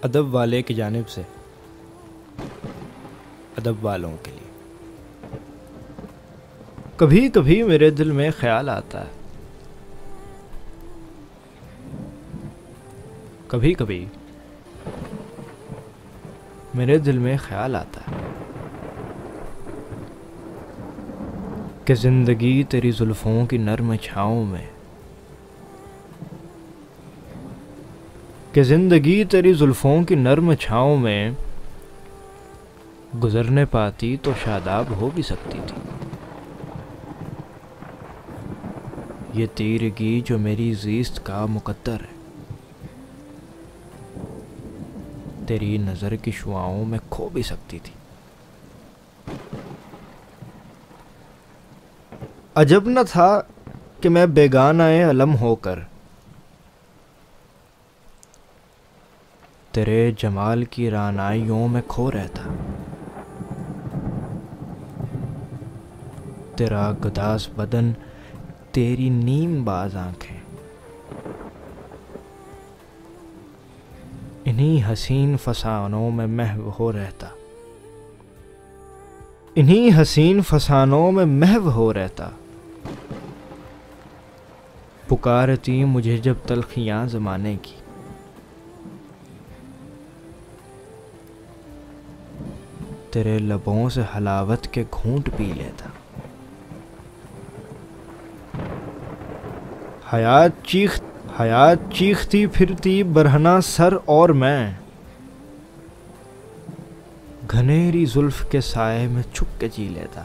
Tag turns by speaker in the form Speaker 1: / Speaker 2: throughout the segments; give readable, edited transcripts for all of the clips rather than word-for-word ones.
Speaker 1: ادب والے کی جانب سے ادب والوں کے لیے۔ کبھی کبھی میرے دل میں خیال آتا ہے، کبھی کبھی میرے دل میں خیال آتا ہے کہ زندگی تیری زلفوں کی نرم چھاؤں میں، کہ زندگی تیری زلفوں کی نرم چھاؤں میں گزرنے پاتی تو شاداب ہو بھی سکتی تھی۔ یہ تیرگی جو میری زیست کا مقدر ہے، تیری نظر کی شعاؤں میں کھو بھی سکتی تھی۔ عجب نہ تھا کہ میں بیگانہ علم ہو کر تیرے جمال کی رعنائیوں میں کھو رہتا، تیرا گداز بدن، تیری نیم باز آنکھیں، انہی حسین فسانوں میں محو ہو رہتا، انہی حسین فسانوں میں محو ہو رہتا۔ پکارتی مجھے جب تلخیاں زمانے کی، تیرے لبوں سے حلاوت کے گھونٹ پی لیتا۔ حیات چیختی پھرتی برہنہ سر اور میں گھنیری زلف کے سائے میں چھپ کے جی لیتا۔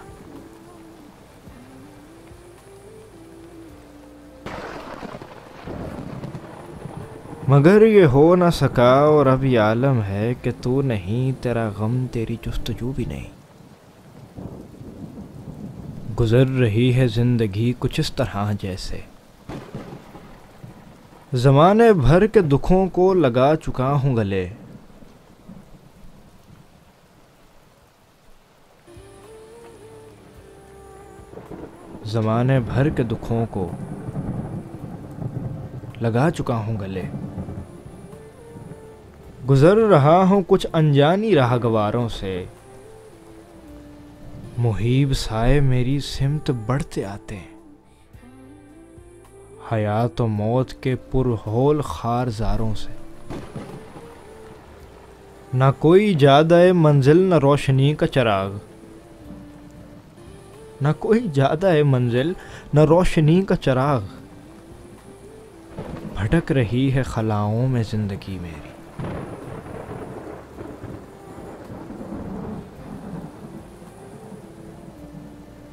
Speaker 1: مگر یہ ہو نہ سکا اور اب یہ عالم ہے کہ تو نہیں، تیرا غم تیری جستجو بھی نہیں۔ گزر رہی ہے زندگی کچھ اس طرح جیسے زمانے بھر کے دکھوں کو لگا چکا ہوں گلے، زمانے بھر کے دکھوں کو لگا چکا ہوں گلے، گزر رہا ہوں کچھ انجانی راہگواروں سے، محیب سائے میری سمت بڑھتے آتے ہیں، حیات و موت کے پرہول خارزاروں سے۔ نہ کوئی جادہ منزل نہ روشنی کا چراغ، نہ کوئی جادہ منزل نہ روشنی کا چراغ، بھٹک رہی ہے خلاؤں میں زندگی میری۔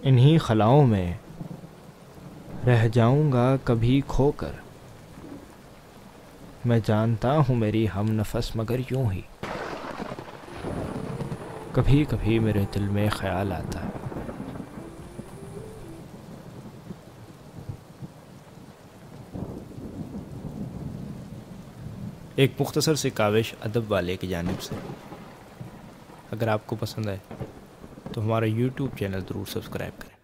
Speaker 1: انہی خلاؤں میں رہ جاؤں گا کبھی کھو کر، میں جانتا ہوں میری ہم نفس مگر یوں ہی کبھی کبھی میرے دل میں خیال آتا ہے۔ ایک مختصر سی کاوش ادب والے کی جانب سے۔ اگر آپ کو پسند آئے تو ہمارا یوٹیوب چینل ضرور سبسکرائب کریں۔